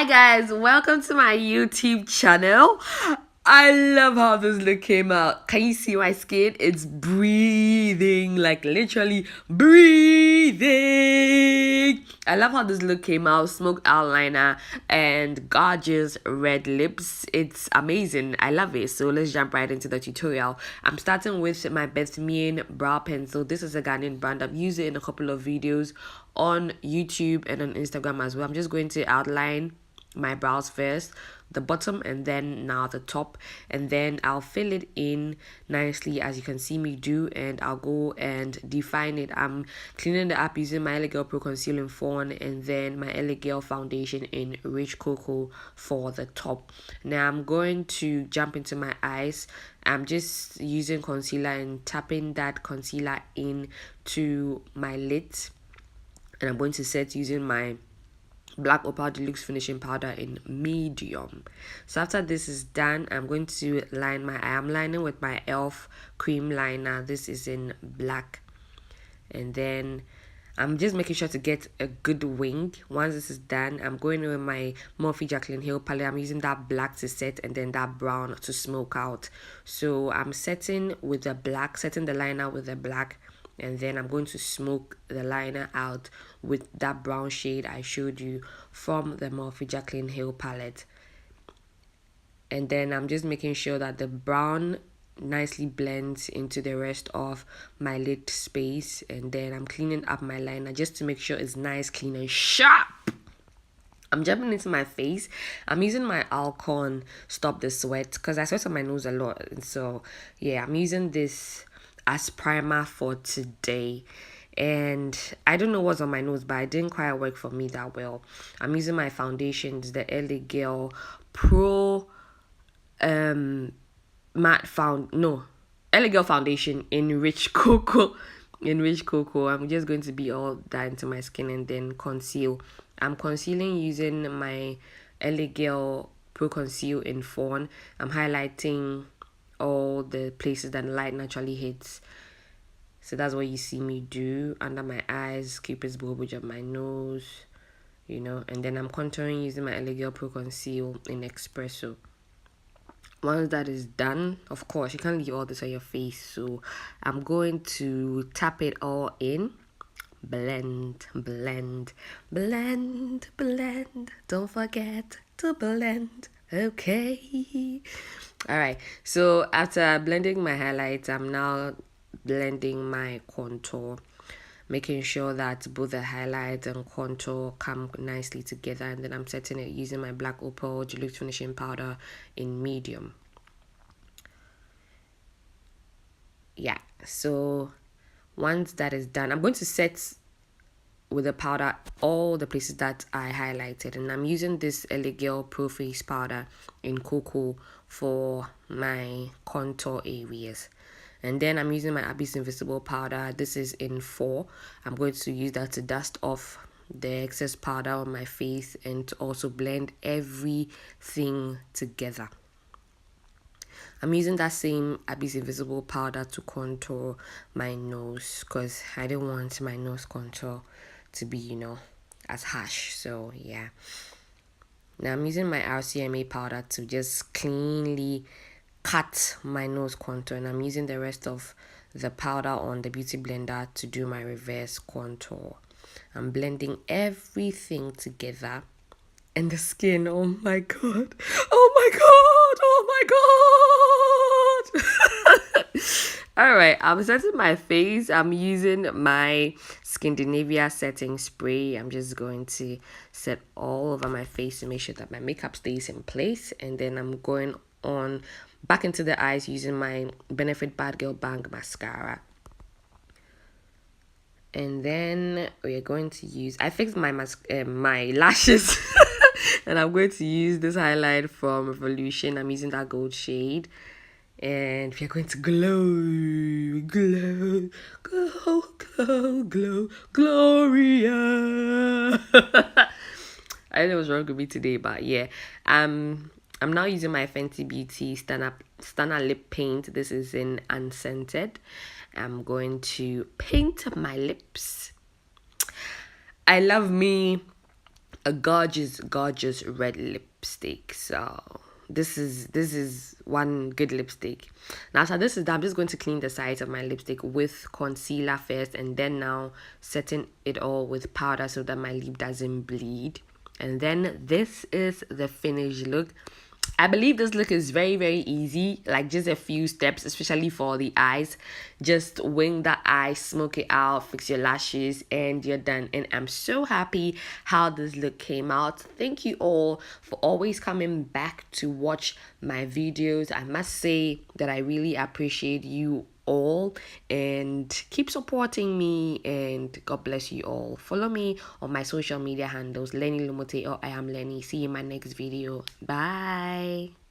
Hi guys, welcome to my YouTube channel. I love how this look came out. Can you see my skin? It's breathing, like literally breathing. I love how this look came out. Smoked eyeliner and gorgeous red lips. It's amazing. I love it. So let's jump right into the tutorial. I'm starting with my Bethmien brow pencil. This is a Ghanaian brand. I've used it in a couple of videos on YouTube and on Instagram as well. I'm just going to outline my brows first, the bottom and then now the top, and then I'll fill it in nicely as you can see me do, and I'll go and define it. I'm cleaning it up using my L.A Girl Pro Concealing Fawn and then my L.A Girl foundation in Rich Cocoa for the top. Now I'm going to jump into my eyes. I'm just using concealer and tapping that concealer into my lids, and I'm going to set using my black Opal deluxe finishing powder in medium. So after this is done, I'm going to line my eye. I'm lining with my elf cream liner. This is in black, and then I'm just making sure to get a good wing. Once this is done, I'm going with my Morphe Jaclyn palette. I'm using that black to set and then that brown to smoke out. So I'm setting with the black, setting the liner with the black, and then I'm going to smoke the liner out with that brown shade I showed you from the Morphe Jaclyn palette. And then I'm just making sure that the brown nicely blends into the rest of my lid space, and then I'm cleaning up my liner just to make sure it's nice, clean and sharp. I'm jumping into my face. I'm using my Alcone Stop the Sweat because I sweat on my nose a lot, and so yeah, I'm using this as primer for today. And I don't know what's on my nose, but it didn't quite work for me that well. I'm using my foundations, the L.A Girl Pro matte L.A Girl foundation in Rich Cocoa. I'm just going to be all that into my skin and then conceal. I'm concealing using my L.A Girl Pro Conceal in Fawn. I'm highlighting all the places that light naturally hits. So that's what you see me do under my eyes, cupid's bow, bridge of my nose, and then I'm contouring using my L.A Girl Pro Conceal in Espresso. Once that is done, of course, you can't leave all this on your face, so I'm going to tap it all in. Blend, blend, blend, blend. Don't forget to blend, okay? Alright, so after blending my highlights, I'm now blending my contour, making sure that both the highlight and contour come nicely together, and then I'm setting it using my black Opal deluxe finishing powder in medium. Yeah, so once that is done, I'm going to set with the powder all the places that I highlighted, and I'm using this L.A Girl Pro Face powder in Cocoa for my contour areas. And then I'm using my Abyss Invisible powder. This is in 4. I'm going to use that to dust off the excess powder on my face and to also blend everything together. I'm using that same Abyss Invisible powder to contour my nose because I didn't want my nose contour to be, as harsh. So yeah. Now I'm using my RCMA powder to just cleanly cut my nose contour, and I'm using the rest of the powder on the beauty blender to do my reverse contour. I'm blending everything together, and the skin, oh my god, all right, I'm setting my face. I'm using my Skindinavia setting spray. I'm just going to set all over my face to make sure that my makeup stays in place, and then I'm going on back into the eyes using my Benefit Bad Girl Bang mascara. And then we are going to use, I fixed my my lashes and I'm going to use this highlight from Revolution. I'm using that gold shade, and we are going to glow, Gloria. I don't know what's wrong with me today, but yeah, I'm now using my Fenty Beauty Stunna lip paint. This is in unscented. I'm going to paint my lips. I love me a gorgeous red lipstick. So this is one good lipstick. Now so this is done, I'm just going to clean the sides of my lipstick with concealer first, and then now setting it all with powder so that my lip doesn't bleed. And then this is the finished look. I believe this look is very easy, like just a few steps, especially for the eyes. Just wing the eyes, smoke it out, fix your lashes, and you're done. And I'm so happy how this look came out. Thank you all for always coming back to watch my videos. I must say that I really appreciate you all, and keep supporting me, and God bless you all. Follow me on my social media handles, Lerny Lomotey, or I am Lerny. See you in my next video. Bye.